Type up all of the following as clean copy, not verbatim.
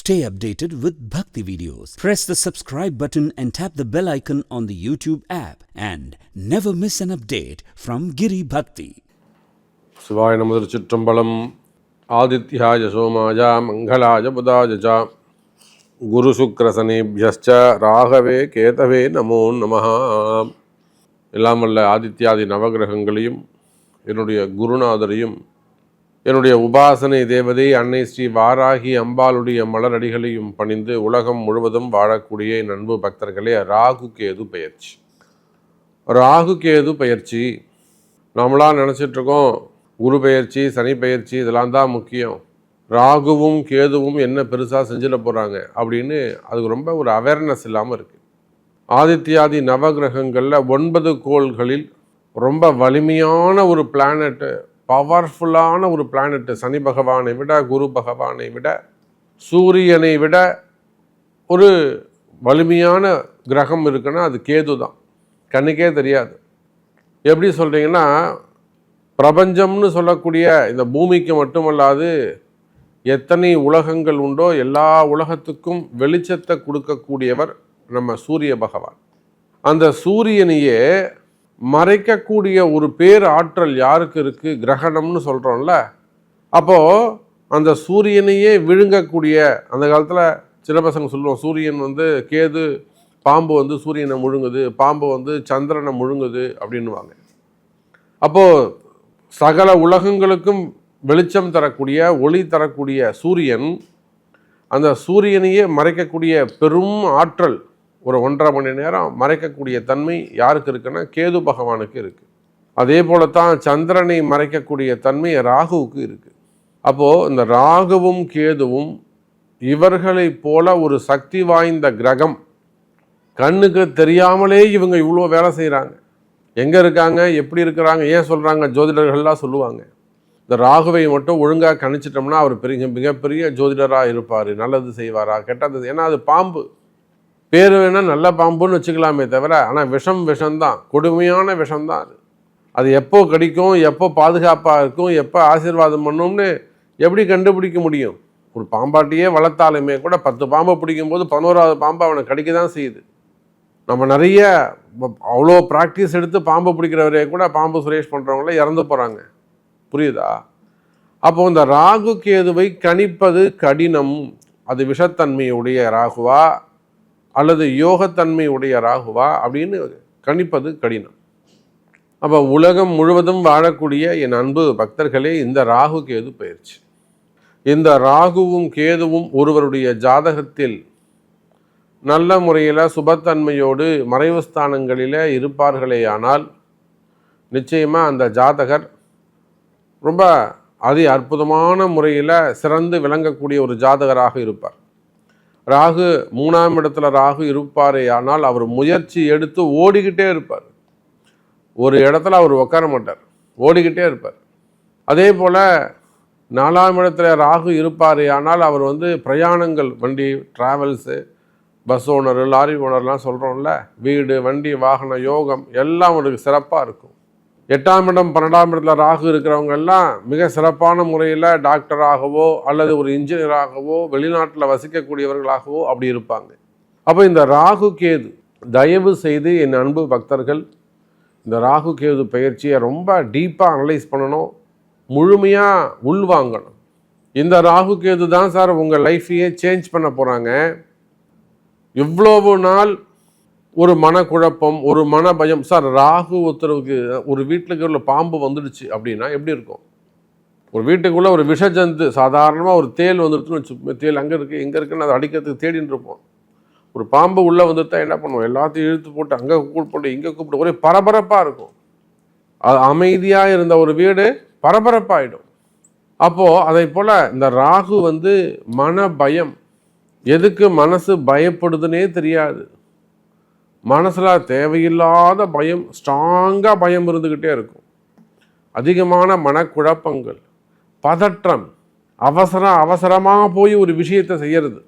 Stay updated with Bhakti videos. Press the subscribe button and tap the bell icon on the YouTube app and never miss an update from Giri Bhakti. சிவாய நமது திருச்சிற்றம்பலம். ஆதித்யாய சோமாய மங்களாய புதாய குரு சுக்ரசனேபியஸ்ச ராகவே கேதவே நமோ நமஹ. எல்லாம் வல்ல ஆதித்யாதி நவகிரகங்களையும் என்னுடைய குருநாதரையும் என்னுடைய உபாசனை தேவதை அன்னை ஸ்ரீ வாராகி அம்பாளுடைய மலரடிகளையும் பணிந்து உலகம் முழுவதும் வாழக்கூடிய என் அன்பு பக்தர்களே, ராகு கேது பயிற்சி. ராகு கேது பயிற்சி நம்மளாம் நினச்சிட்ருக்கோம் குரு பயிற்சி சனி பயிற்சி இதெல்லாம் தான் முக்கியம், ராகுவும் கேதுவும் என்ன பெருசாக செஞ்சிட போகிறாங்க அப்படின்னு அதுக்கு ரொம்ப ஒரு அவேர்னஸ் இல்லாமல் இருக்குது. ஆதித்யாதி நவகிரகங்களில் 9 கோள்களில் ரொம்ப வலிமையான ஒரு பிளானட்டு, பவர்ஃபுல்லான ஒரு பிளானட்டு, சனி பகவானை விட குரு பகவானை விட சூரியனை விட ஒரு வலிமையான கிரகம் இருக்குன்னா அது கேது தான். கண்ணுக்கே தெரியாது. எப்படி சொல்கிறீங்கன்னா, பிரபஞ்சம்னு சொல்லக்கூடிய இந்த பூமிக்கு மட்டுமல்லாது எத்தனை உலகங்கள் உண்டோ எல்லா உலகத்துக்கும் வெளிச்சத்தை கொடுக்கக்கூடியவர் நம்ம சூரிய பகவான். அந்த சூரியனையே மறைக்கக்கூடிய ஒரு பேர் ஆற்றல் யாருக்கு இருக்குது? கிரகணம்னு சொல்கிறோம்ல. அப்போது அந்த சூரியனையே விழுங்கக்கூடிய, அந்த காலத்தில் சின்ன பசங்க சொல்லுவோம், சூரியன் கேது, பாம்பு சூரியனை முழுங்குது, பாம்பு சந்திரனை முழுங்குது அப்படின்வாங்க. அப்போது சகல உலகங்களுக்கும் வெளிச்சம் தரக்கூடிய ஒளி தரக்கூடிய சூரியன், அந்த சூரியனையே மறைக்கக்கூடிய பெரும் ஆற்றல், ஒரு 1.5 மணி நேரம் மறைக்கக்கூடிய தன்மை யாருக்கு இருக்குன்னா கேது பகவானுக்கு இருக்குது. அதே போலத்தான் சந்திரனை மறைக்கக்கூடிய தன்மை ராகுவுக்கு இருக்குது. அப்போது இந்த ராகுவும் கேதுவும் இவர்களை போல ஒரு சக்தி வாய்ந்த கிரகம். கண்ணுக்கு தெரியாமலே இவங்க இவ்வளோ வேலை செய்கிறாங்க. எங்கே இருக்காங்க, எப்படி இருக்கிறாங்க, ஏன் சொல்கிறாங்க? ஜோதிடர்கள்லாம் சொல்லுவாங்க, இந்த ராகுவை மட்டும் ஒழுங்காக கணிச்சிட்டோம்னா அவர் மிகப்பெரிய ஜோதிடராக இருப்பார், நல்லது செய்வாரா கெட்டது. ஏன்னா அது பாம்பு, பேர் வேணால் நல்ல பாம்புன்னு வச்சுக்கலாமே தவிர, ஆனால் விஷம்தான், கொடுமையான விஷம்தான் அது. அது எப்போ கடிக்கும், எப்போ பாதுகாப்பாக இருக்கும், எப்போ ஆசீர்வாதம் பண்ணும்னு எப்படி கண்டுபிடிக்க முடியும்? ஒரு பாம்பாட்டியே வளர்த்தாலுமே கூட 10 பாம்பை பிடிக்கும்போது 11வது பாம்பை அவனை கடிக்க தான் செய்யுது. நம்ம நிறைய அவ்வளோ ப்ராக்டிஸ் எடுத்து பாம்பு பிடிக்கிறவரே கூட பாம்பு சுரேஷ் பண்ணுறவங்கள இறந்து போகிறாங்க. புரியுதா? அப்போ இந்த ராகு கேதுவை கணிப்பது கடினம். அது விஷத்தன்மையுடைய ராகுவா அல்லது யோகத்தன்மையுடைய ராகுவா அப்படின்னு கணிப்பது கடினம். அப்போ உலகம் முழுவதும் வாழக்கூடிய என் அன்பு பக்தர்களே, இந்த ராகு கேது பயிற்சி, இந்த ராகுவும் கேதுவும் ஒருவருடைய ஜாதகத்தில் நல்ல முறையில் சுபத்தன்மையோடு மறைவு ஸ்தானங்களில் இருப்பார்களேயானால் நிச்சயமாக அந்த ஜாதகர் ரொம்ப அற்புதமான முறையில் சிறந்து விளங்கக்கூடிய ஒரு ஜாதகராக இருப்பார். ராகு 3ஆம் இடத்துல ராகு இருப்பாரே ஆனால் அவர் முயற்சி எடுத்து ஓடிக்கிட்டே இருப்பார். ஒரு இடத்துல அவர் உட்கார மாட்டார், ஓடிக்கிட்டே இருப்பார். அதே போல் 4ஆம் இடத்துல ராகு இருப்பாரே ஆனால் அவர் பிரயாணங்கள், வண்டி டிராவல்ஸு, பஸ் ஓனர், லாரி ஓனர்லாம் சொல்கிறோம்ல, வீடு வண்டி வாகன யோகம் எல்லாம் அவருக்கு சிறப்பாக இருக்கும். 8ஆம் இடம் 12ஆம் இடத்துல ராகு இருக்கிறவங்க எல்லாம் மிக சிறப்பான முறையில் டாக்டராகவோ அல்லது ஒரு இன்ஜினியராகவோ வெளிநாட்டில் வசிக்கக்கூடியவர்களாகவோ அப்படி இருப்பாங்க. அப்போ இந்த ராகு கேது, தயவு செய்து என் அன்பு பக்தர்கள் இந்த ராகு கேது பயிற்சியை ரொம்ப டீப்பாக அனலைஸ் பண்ணணும், முழுமையாக உள்வாங்கணும். இந்த ராகு கேது தான் சார் உங்கள் லைஃப்பையே சேஞ்ச் பண்ண போகிறாங்க. இவ்வளவு நாள் ஒரு மனக்குழப்பம், ஒரு மன பயம். சார் ராகு ஒருத்தருக்கு ஒரு வீட்டுக்குள்ள பாம்பு வந்துடுச்சு அப்படின்னா எப்படி இருக்கும்? ஒரு வீட்டுக்குள்ளே ஒரு விஷஜந்து, சாதாரணமாக ஒரு தேல் வந்துடுச்சுன்னு வச்சு, தேல் அங்கே இருக்குது இங்கே இருக்குன்னு அதை அடிக்கிறதுக்கு தேடின்னு இருப்போம். ஒரு பாம்பு உள்ளே வந்துட்டா என்ன பண்ணுவோம்? எல்லாத்தையும் இழுத்து போட்டு அங்கே கூப்பிட்டு இங்கே கூப்பிட்டு ஒரே பரபரப்பாக இருக்கும். அது அமைதியாக இருந்த ஒரு வீடு பரபரப்பாகிடும். அப்போது அதை போல் இந்த ராகு மன பயம், எதுக்கு மனசு பயப்படுதுன்னே தெரியாது. மனசில் தேவையில்லாத பயம், ஸ்ட்ராங்காக பயம் இருந்துக்கிட்டே இருக்கும். அதிகமான மனக்குழப்பங்கள், பதற்றம், அவசரமாக போய் ஒரு விஷயத்தை செய்கிறது,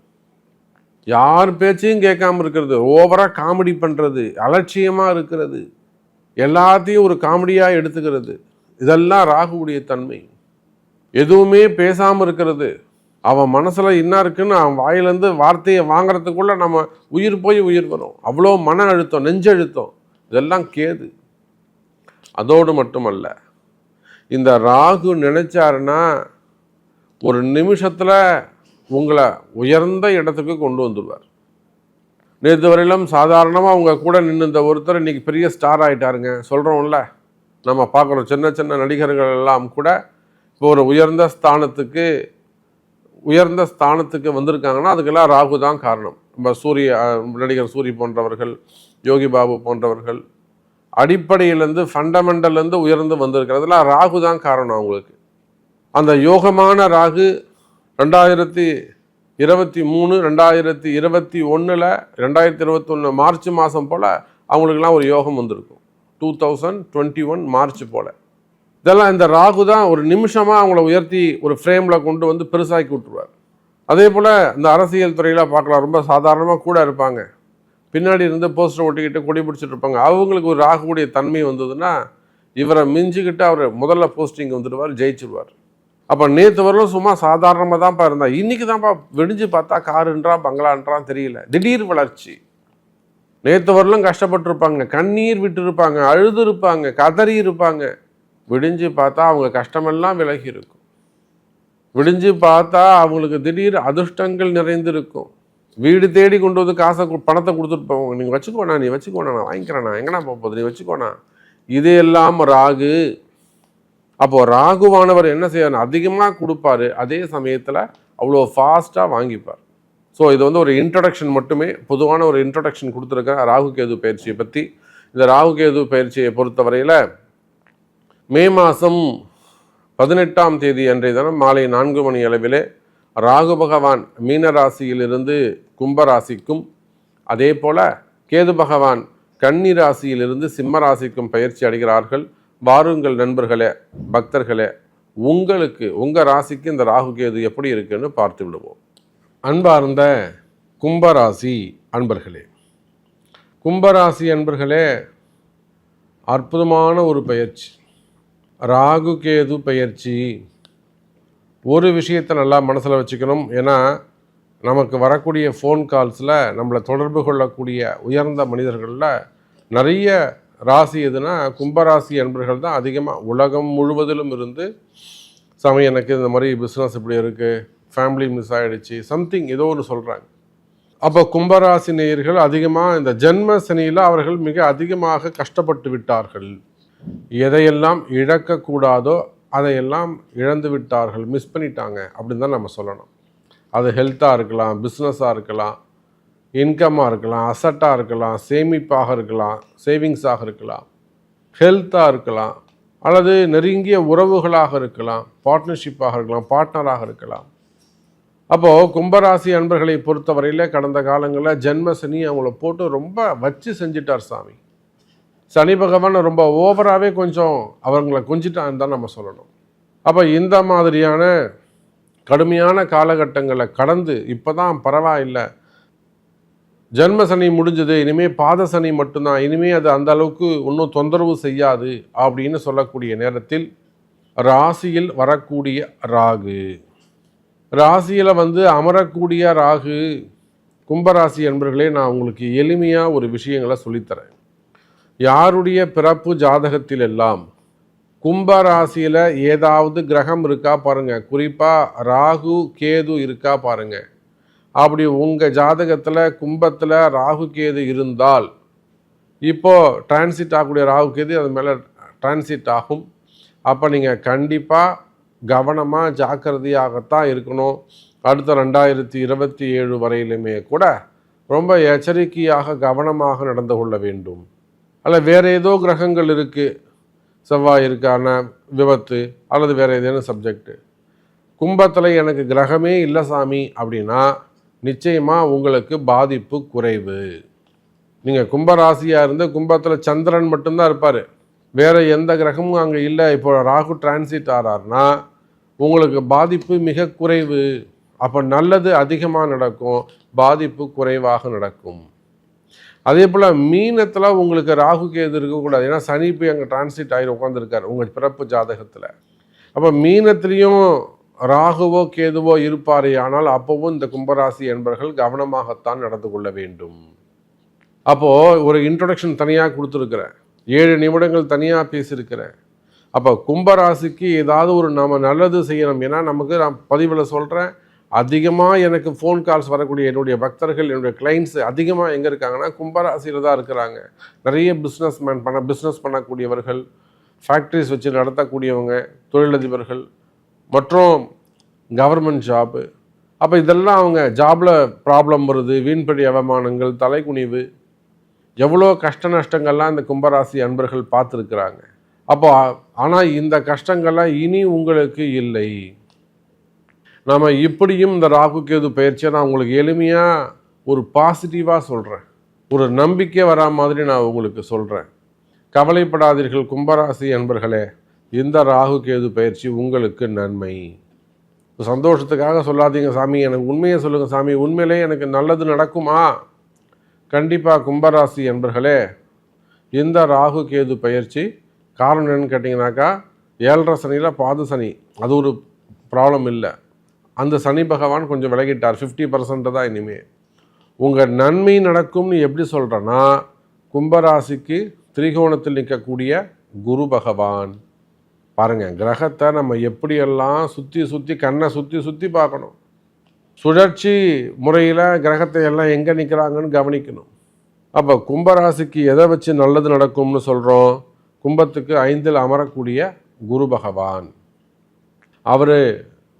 யார் பேச்சையும் கேட்காம இருக்கிறது, ஓவராக காமெடி பண்ணுறது, அலட்சியமாக இருக்கிறது, எல்லாத்தையும் ஒரு காமெடியாக எடுத்துக்கிறது, இதெல்லாம் ராகுவுடைய தன்மை. எதுவுமே பேசாமல் இருக்கிறது, அவன் மனசில் என்ன இருக்குன்னு அவன் வாயிலேருந்து வார்த்தையை வாங்கிறதுக்குள்ளே நம்ம உயிர் போய் உயிர் வரும். அவ்வளோ மன அழுத்தம், நெஞ்சழுத்தம், இதெல்லாம் கேது. அதோடு மட்டுமல்ல, இந்த ராகு நினைச்சாருன்னா ஒரு நிமிஷத்தில் உங்களை உயர்ந்த இடத்துக்கு கொண்டு வந்துடுவார். நேற்று வரையிலும் சாதாரணமாக அவங்க கூட நின்று இந்த ஒருத்தர் இன்றைக்கி பெரிய ஸ்டார் ஆகிட்டாருங்க சொல்கிறோம்ல. நம்ம பார்க்குறோம் சின்ன சின்ன நடிகர்கள் எல்லாம் கூட இப்போ ஒரு உயர்ந்த ஸ்தானத்துக்கு வந்திருக்காங்கன்னா அதுக்கெல்லாம் ராகு தான் காரணம். நம்ம நடிகர் சூரி போன்றவர்கள், யோகி பாபு போன்றவர்கள் அடிப்படையிலேருந்து ஃபண்டமெண்டல்லேருந்து உயர்ந்து வந்திருக்கிறதுலாம் ராகு தான் காரணம் அவங்களுக்கு. அந்த யோகமான ராகு 2023, 2021, 2021 மார்ச் மாதம் போல் அவங்களுக்கெல்லாம் ஒரு யோகம் வந்திருக்கும். 2021 மார்ச் போல். இதெல்லாம் இந்த ராகு தான் ஒரு நிமிஷமாக அவங்கள உயர்த்தி ஒரு ஃப்ரேமில் கொண்டு வந்து பெருசாக்கி விட்டுருவார். அதே போல் இந்த அரசியல் துறையில் பார்க்கலாம், ரொம்ப சாதாரணமாக கூட இருப்பாங்க, பின்னாடி இருந்து போஸ்டர் ஒட்டிக்கிட்டு கொடி பிடிச்சிட்டு இருப்பாங்க. அவங்களுக்கு ஒரு ராகுடைய தன்மை வந்ததுன்னா இவரை மிஞ்சிக்கிட்டு அவர் முதல்ல போஸ்டிங் வந்துடுவார், ஜெயிச்சிருவார். அப்போ நேற்று வரலும் சும்மா சாதாரணமாக தான்ப்பா இருந்தா, இன்றைக்கி தான்ப்பா வெடிஞ்சு பார்த்தா காருன்றா பங்களான்றான் தெரியல, திடீர் வளர்ச்சி. நேற்று வரலும் கஷ்டப்பட்டுருப்பாங்க, கண்ணீர் விட்டு இருப்பாங்க, அழுது இருப்பாங்க, கதறி இருப்பாங்க. விடிஞ்சு பார்த்தா அவங்க கஷ்டமெல்லாம் விலகி இருக்கும். விடிஞ்சு பார்த்தா அவங்களுக்கு திடீர் அதிர்ஷ்டங்கள் நிறைந்திருக்கும். வீடு தேடி கொண்டு வந்து பணத்தை கொடுத்துட்டு போவாங்க. நீங்கள் வச்சுக்கோண்ணா, நீ வச்சுக்கோண்ணா, நான் வாங்கிக்கிறேண்ணா, எங்கண்ணா போகுது, நீ வச்சுக்கோண்ணா. இதையெல்லாம் ராகு. அப்போது ராகுவானவர் என்ன செய்யணும், அதிகமாக கொடுப்பாரு, அதே சமயத்தில் அவ்வளோ ஃபாஸ்ட்டாக வாங்கிப்பார். ஸோ இது வந்து ஒரு இன்ட்ரடக்ஷன் மட்டுமே, பொதுவான ஒரு இன்ட்ரடக்ஷன் கொடுத்துருக்கேன் ராகு கேது பயிற்சியை பற்றி. இந்த ராகு கேது பயிற்சியை பொறுத்தவரையில் மே மாதம் 18ஆம் தேதி அன்றைய தினம் மாலை 4 மணி அளவிலே ராகு பகவான் மீன ராசியிலிருந்து கும்ப ராசிக்கும், அதே போல் கேது பகவான் கன்னி ராசியிலிருந்து சிம்ம ராசிக்கும் பயிற்சி அடைகிறார்கள். வாருங்கள் நண்பர்களே, பக்தர்களே, உங்களுக்கு உங்கள் ராசிக்கு இந்த ராகு கேது எப்படி இருக்குன்னு பார்த்து விடுவோம். அன்பார்ந்த கும்பராசி அன்பர்களே, கும்பராசி அன்பர்களே, அற்புதமான ஒரு பயிற்சி ராகு கேது பயிற்சி. ஒரு விஷயத்தை நல்லா மனசில் வச்சுக்கணும். ஏன்னா நமக்கு வரக்கூடிய ஃபோன் கால்ஸில் நம்மளை தொடர்பு கொள்ளக்கூடிய உயர்ந்த மனிதர்களில் நிறைய ராசி எதுனா கும்பராசி அன்பர்கள் தான் அதிகமாக உலகம் முழுவதிலும் இருந்து சாமி எனக்கு இந்த மாதிரி பிஸ்னஸ் இப்படி இருக்குது, ஃபேமிலி மிஸ் ஆகிடுச்சு, சம்திங் ஏதோ ஒன்று சொல்கிறாங்க. அப்போ கும்பராசி நேயர்கள் அதிகமாக இந்த ஜென்ம சனியில் அவர்கள் மிக அதிகமாக கஷ்டப்பட்டு விட்டார்கள். எதையெல்லாம் இழக்கக்கூடாதோ அதையெல்லாம் இழந்து விட்டார்கள், மிஸ் பண்ணிட்டாங்க அப்படின்னு தான் நம்ம சொல்லணும். அது ஹெல்த்தாக இருக்கலாம், பிஸ்னஸாக இருக்கலாம், இன்கம்மாக இருக்கலாம், அசட்டாக இருக்கலாம், சேமிப்பாக இருக்கலாம், சேவிங்ஸாக இருக்கலாம், ஹெல்த்தாக இருக்கலாம், அல்லது நெருங்கிய உறவுகளாக இருக்கலாம், பார்ட்னர்ஷிப்பாக இருக்கலாம், பார்ட்னராக இருக்கலாம். அப்போது கும்பராசி அன்பர்களை பொறுத்தவரையில் கடந்த காலங்களில் ஜென்ம சனி அவங்கள போட்டு ரொம்ப வச்சு செஞ்சிட்டார் சாமி. சனி பகவான் ரொம்ப ஓவராகவே கொஞ்சம் அவங்கள கொஞ்சிட்டான்னு தான் நம்ம சொல்லணும். அப்போ இந்த மாதிரியான கடுமையான காலகட்டங்களை கடந்து இப்போ தான் பரவாயில்லை, ஜென்ம சனி முடிஞ்சது, இனிமேல் பாத சனி மட்டும்தான், இனிமேல் அது அந்த அளவுக்கு இன்னும் தொந்தரவு செய்யாது அப்படின்னு சொல்லக்கூடிய நேரத்தில் ராசியில் வரக்கூடிய ராகு, ராசியில் அமரக்கூடிய ராகு, கும்பராசி என்பர்களே, நான் உங்களுக்கு எளிமையாக ஒரு விஷயங்களை சொல்லித்தரேன். யாருடைய பிறப்பு ஜாதகத்தில் எல்லாம் கும்பராசியில் ஏதாவது கிரகம் இருக்கா பாருங்கள், குறிப்பாக ராகு கேது இருக்கா பாருங்கள். அப்படி உங்கள் ஜாதகத்தில் கும்பத்தில் ராகு கேது இருந்தால் இப்போது டிரான்சிட் ஆகக்கூடிய ராகு கேது அது மேலே டிரான்சிட் ஆகும். அப்போ நீங்கள் கண்டிப்பாக கவனமாக ஜாக்கிரதையாகத்தான் இருக்கணும். அடுத்த 2027 வரையிலுமே கூட ரொம்ப எச்சரிக்கையாக கவனமாக நடந்து கொள்ள வேண்டும். அல்ல வேறு ஏதோ கிரகங்கள் இருக்குது, செவ்வாய் இருக்கான விபத்து அல்லது வேறு ஏதேனும் சப்ஜெக்டு, கும்பத்தில் எனக்கு கிரகமே இல்லை சாமி அப்படின்னா நிச்சயமாக உங்களுக்கு பாதிப்பு குறைவு. நீங்கள் கும்பராசியாக இருந்து கும்பத்தில் சந்திரன் மட்டும்தான் இருப்பார், வேறு எந்த கிரகமும் அங்கே இல்லை, இப்போ ராகு டிரான்சிட் ஆறாருன்னா உங்களுக்கு பாதிப்பு மிக குறைவு. அப்போ நல்லது அதிகமாக நடக்கும், பாதிப்பு குறைவாக நடக்கும். அதே போல் மீனத்தில் உங்களுக்கு ராகு கேது இருக்கக்கூடாது, ஏன்னா சனி போய் அங்கே டிரான்சிட் ஆகி உட்காந்துருக்கார் உங்கள் பிறப்பு ஜாதகத்தில். அப்போ மீனத்துலேயும் ராகுவோ கேதுவோ இருப்பாரே ஆனால் அப்போவும் இந்த கும்பராசி என்பர்கள் கவனமாகத்தான் நடந்து கொள்ள வேண்டும். அப்போது ஒரு இன்ட்ரொடக்ஷன் தனியாக கொடுத்துருக்குறேன், 7 நிமிடங்கள் தனியாக பேசியிருக்கிறேன். அப்போ கும்பராசிக்கு ஏதாவது ஒரு நம்ம நல்லது செய்யணும். ஏன்னா நமக்கு நான் பதிவில் சொல்கிறேன், அதிகமாக எனக்கு ஃபோன் கால்ஸ் வரக்கூடிய என்னுடைய பக்தர்கள், என்னுடைய கிளைண்ட்ஸ் அதிகமாக எங்கே இருக்காங்கன்னா கும்பராசியில் தான் இருக்கிறாங்க. நிறைய பிஸ்னஸ் பண்ணக்கூடியவர்கள், ஃபேக்ட்ரிஸ் வச்சு நடத்தக்கூடியவங்க, தொழிலதிபர்கள் மற்றும் கவர்மெண்ட் ஜாப்பு. அப்போ இதெல்லாம் அவங்க ஜாபில் ப்ராப்ளம் வருது, வீண்படி அவமானங்கள், தலைக்குனிவு, எவ்வளோ கஷ்ட நஷ்டங்கள்லாம் இந்த கும்பராசி அன்பர்கள் பார்த்துருக்குறாங்க. அப்போ ஆனால் இந்த கஷ்டங்கள்லாம் இனி உங்களுக்கு இல்லை. நாம் இப்படியும் இந்த ராகு கேது பயிற்சியை நான் உங்களுக்கு எளிமையாக ஒரு பாசிட்டிவாக சொல்கிறேன், ஒரு நம்பிக்கை வரா மாதிரி நான் உங்களுக்கு சொல்கிறேன். கவலைப்படாதீர்கள் கும்பராசி அன்பர்களே, இந்த ராகு கேது பயிற்சி உங்களுக்கு நன்மை. சந்தோஷத்துக்காக சொல்லாதீங்க சாமி, எனக்கு உண்மையை சொல்லுங்கள் சாமி, உண்மையிலே எனக்கு நல்லது நடக்குமா? கண்டிப்பாக கும்பராசி அன்பர்களே, இந்த ராகு கேது பயிற்சி காரணம் என்னன்னு கேட்டிங்கனாக்கா, 7.5 சனியில் பாது சனி, அது ஒரு ப்ராப்ளம் இல்லை. அந்த சனி பகவான் கொஞ்சம் விலகிட்டார், 50% தான். இனிமேல் உங்கள் நன்மை நடக்கும்னு எப்படி சொல்கிறேன்னா, கும்பராசிக்கு திரிகோணத்தில் நிற்கக்கூடிய குரு பகவான் பாருங்கள், கிரகத்தை நம்ம எப்படியெல்லாம் சுற்றி கண்ணை சுற்றி பார்க்கணும். சுழற்சி முறையில் கிரகத்தை எல்லாம் எங்கே நிற்கிறாங்கன்னு கவனிக்கணும். அப்போ கும்பராசிக்கு எதை வச்சு நல்லது நடக்கும்னு சொல்கிறோம்? கும்பத்துக்கு 5ல் அமரக்கூடிய குரு பகவான், அவர்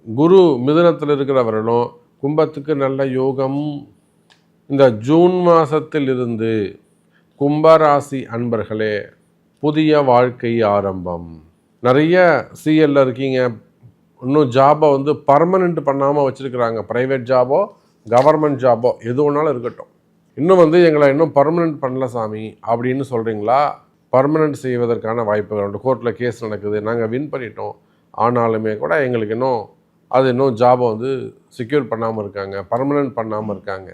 குரு மிதுனத்தில் இருக்கிறவர்களும் கும்பத்துக்கு நல்ல யோகம். இந்த ஜூன் மாதத்தில் இருந்து கும்பராசி அன்பர்களே, புதிய வாழ்க்கை ஆரம்பம். நிறைய சிஎல்ல இருக்கீங்க, இன்னும் ஜாபை பர்மனெண்ட் பண்ணாமல் வச்சுருக்கிறாங்க. ப்ரைவேட் ஜாபோ கவர்மெண்ட் ஜாபோ எது ஒன்றாலும் இருக்கட்டும், இன்னும் எங்களை இன்னும் பர்மனெண்ட் பண்ணல சாமி அப்படின்னு சொல்கிறீங்களா? பர்மனெண்ட் செய்வதற்கான வாய்ப்புகள் உண்டு. கோர்ட்டில் கேஸ் நடக்குது, நாங்கள் வின் பண்ணிட்டோம், ஆனாலுமே கூட எங்களுக்கு இன்னும் ஜாபை செக்யூர் பண்ணாமல் இருக்காங்க, பர்மனெண்ட் பண்ணாமல் இருக்காங்க.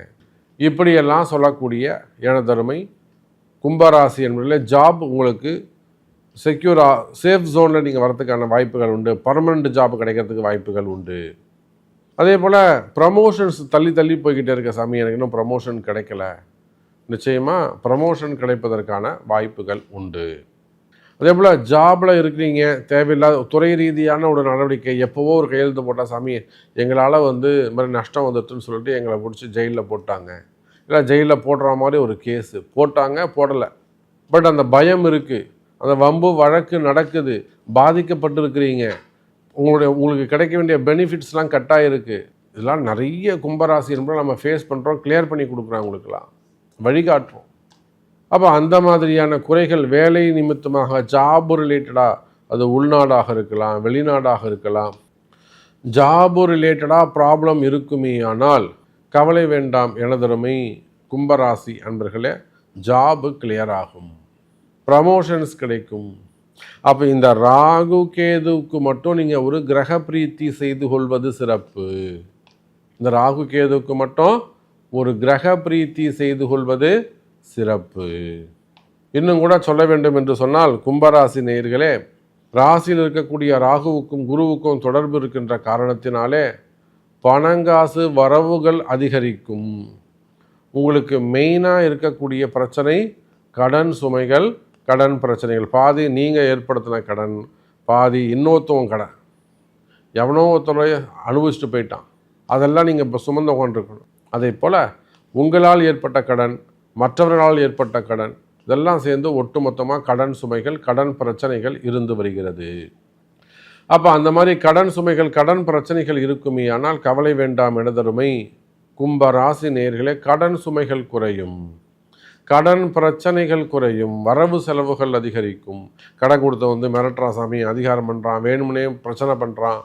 இப்படியெல்லாம் சொல்லக்கூடிய எனதருமை கும்பராசி என்பதில் ஜாப் உங்களுக்கு செக்யூராக சேஃப் ஜோனில் நீங்கள் வரதுக்கான வாய்ப்புகள் உண்டு. பர்மனெண்ட் ஜாப் கிடைக்கிறதுக்கு வாய்ப்புகள் உண்டு. அதே போல் ப்ரமோஷன்ஸ் தள்ளி போய்கிட்டே இருக்க சாமி, எனக்கு இன்னும் ப்ரமோஷன் கிடைக்கல. நிச்சயமாக ப்ரமோஷன் கிடைப்பதற்கான வாய்ப்புகள் உண்டு. அதே போல் ஜாபில் இருக்கிறீங்க, தேவையில்லாத துறை ரீதியான ஒரு நடவடிக்கை, எப்போவோ ஒரு கையெழுத்து போட்டால் சாமி எங்களால் இது மாதிரி நஷ்டம் வந்துட்டுன்னு சொல்லிட்டு எங்களை பிடிச்சி ஜெயிலில் போட்டாங்க, இல்லை ஜெயிலில் போடுற மாதிரி ஒரு கேஸு போடலை, பட் அந்த பயம் இருக்குது, அந்த வம்பு வழக்கு நடக்குது, பாதிக்கப்பட்டிருக்கிறீங்க, உங்களுக்கு கிடைக்க வேண்டிய பெனிஃபிட்ஸ்லாம் கட்டாக இருக்குது. இதெல்லாம் நிறைய கும்பராசி என்பதை நம்ம ஃபேஸ் பண்ணுறோம், கிளியர் பண்ணி கொடுக்குறோம், உங்களுக்கெல்லாம் வழிகாட்டுறோம். அப்போ அந்த மாதிரியான குறைகள் வேலை நிமித்தமாக ஜாபு ரிலேட்டடாக, அது உள்நாடாக இருக்கலாம், வெளிநாடாக இருக்கலாம், ஜாபு ரிலேட்டடாக ப்ராப்ளம் இருக்குமே ஆனால் கவலை வேண்டாம் எனதருமை கும்பராசி அன்பர்களே, ஜாபு கிளியர் ஆகும், ப்ரமோஷன்ஸ் கிடைக்கும். அப்போ இந்த ராகு கேதுவுக்கு மட்டும் நீங்கள் ஒரு கிரக பிரீத்தி செய்து கொள்வது சிறப்பு. இந்த ராகு கேதுவுக்கு மட்டும் ஒரு கிரக பிரீத்தி செய்து கொள்வது சிறப்பு. இன்னும் கூட சொல்ல வேண்டும் என்று சொன்னால், கும்பராசி நேயர்களே, ராசியில் இருக்கக்கூடிய ராகுவுக்கும் குருவுக்கும் தொடர்பு இருக்கின்ற காரணத்தினாலே பணங்காசு வரவுகள் அதிகரிக்கும். உங்களுக்கு மெயினாக இருக்கக்கூடிய பிரச்சனை கடன் சுமைகள், கடன் பிரச்சனைகள். பாதி நீங்கள் ஏற்படுத்தின கடன், பாதி இன்னொருத்தவங்க கடன், எவனோ ஒருத்தரை அனுபவிச்சுட்டு போயிட்டான், அதெல்லாம் நீங்கள் இப்போ சுமந்து கொண்டிருக்கணும். அதே போல் உங்களால் ஏற்பட்ட கடன், மற்றவர்களால் ஏற்பட்ட கடன், இதெல்லாம் சேர்ந்து ஒட்டுமொத்தமாக கடன் சுமைகள், கடன் பிரச்சனைகள் இருந்து வருகிறது. அப்போ அந்த மாதிரி கடன் சுமைகள், கடன் பிரச்சனைகள் இருக்குமே ஆனால் கவலை வேண்டாம் எனதருமை கும்பராசி நேயர்களே, கடன் சுமைகள் குறையும், கடன் பிரச்சனைகள் குறையும், வரவு செலவுகள் அதிகரிக்கும். கடன் கொடுத்த மிரட்டுறான் சாமி, அதிகாரம் பண்ணுறான், வேணும்னே பிரச்சனை பண்ணுறான்,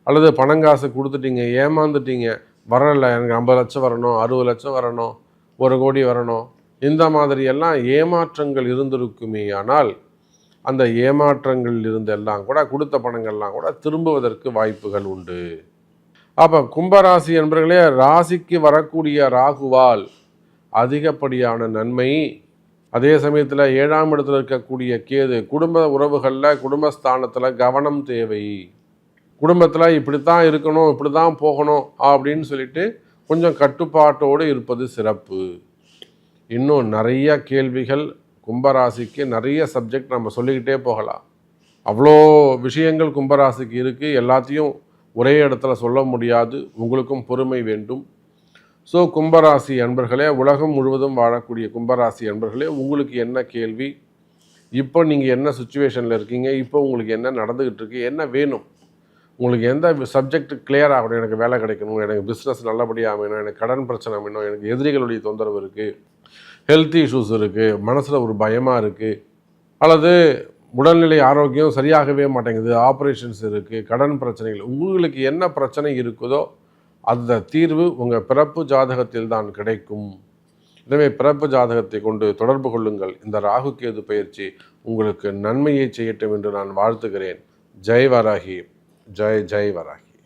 அல்லது பணங்காசு கொடுத்துட்டீங்க, ஏமாந்துட்டீங்க, வரலை, எனக்கு 50 லட்சம் வரணும், 60 லட்சம் வரணும், 1 கோடி வரணும், இந்த மாதிரியெல்லாம் ஏமாற்றங்கள் இருந்திருக்குமே ஆனால் அந்த ஏமாற்றங்கள் இருந்தெல்லாம் கூட கொடுத்த பணங்கள்லாம் கூட திரும்புவதற்கு வாய்ப்புகள் உண்டு. அப்போ கும்பராசி என்பவர்களே, ராசிக்கு வரக்கூடிய ராகுவால் அதிகப்படியான நன்மை. அதே சமயத்தில் 7ஆம் இடத்துல இருக்கக்கூடிய கேது குடும்ப உறவுகளில், குடும்பஸ்தானத்தில் கவனம் தேவை. குடும்பத்தில் இப்படி தான் இருக்கணும், இப்படி தான் போகணும் அப்படின்னு சொல்லிட்டு கொஞ்சம் கட்டுப்பாட்டோடு இருப்பது சிறப்பு. இன்னும் நிறைய கேள்விகள் கும்பராசிக்கு, நிறைய சப்ஜெக்ட் நம்ம சொல்லிக்கிட்டே போகலாம். அவ்வளோ விஷயங்கள் கும்பராசிக்கு இருக்குது. எல்லாத்தையும் ஒரே இடத்துல சொல்ல முடியாது. உங்களுக்கும் பொறுமை வேண்டும். ஸோ கும்பராசி அன்பர்களே, உலகம் முழுவதும் வாழக்கூடிய கும்பராசி அன்பர்களே, உங்களுக்கு என்ன கேள்வி, இப்போ நீங்கள் என்ன சுச்சுவேஷனில் இருக்கீங்க, இப்போ உங்களுக்கு என்ன நடந்துக்கிட்டு இருக்கு, என்ன வேணும், உங்களுக்கு எந்த சப்ஜெக்ட் கிளியர் ஆகணும், எனக்கு வேலை கிடைக்கணும், எனக்கு பிஸ்னஸ் நல்லபடியாக வேணும், எனக்கு கடன் பிரச்சனை வேணும், எனக்கு எதிரிகளுடைய தொந்தரவு இருக்குது, ஹெல்த் இஷ்யூஸ் இருக்குது, மனசில் ஒரு பயமாக இருக்குது, அல்லது உடல்நிலை ஆரோக்கியம் சரியாகவே மாட்டேங்குது, ஆப்ரேஷன்ஸ் இருக்குது, கடன் பிரச்சனைகள், உங்களுக்கு என்ன பிரச்சனை இருக்குதோ அந்த தீர்வு உங்கள் பிறப்பு ஜாதகத்தில் தான் கிடைக்கும். எனவே பிறப்பு ஜாதகத்தை கொண்டு தொடர்பு கொள்ளுங்கள். இந்த ராகு கேது பயிற்சி உங்களுக்கு நன்மையை செய்யட்டும் என்று நான் வாழ்த்துகிறேன். ஜெய் வராகி, ஜெய் ஜெய் வராகி.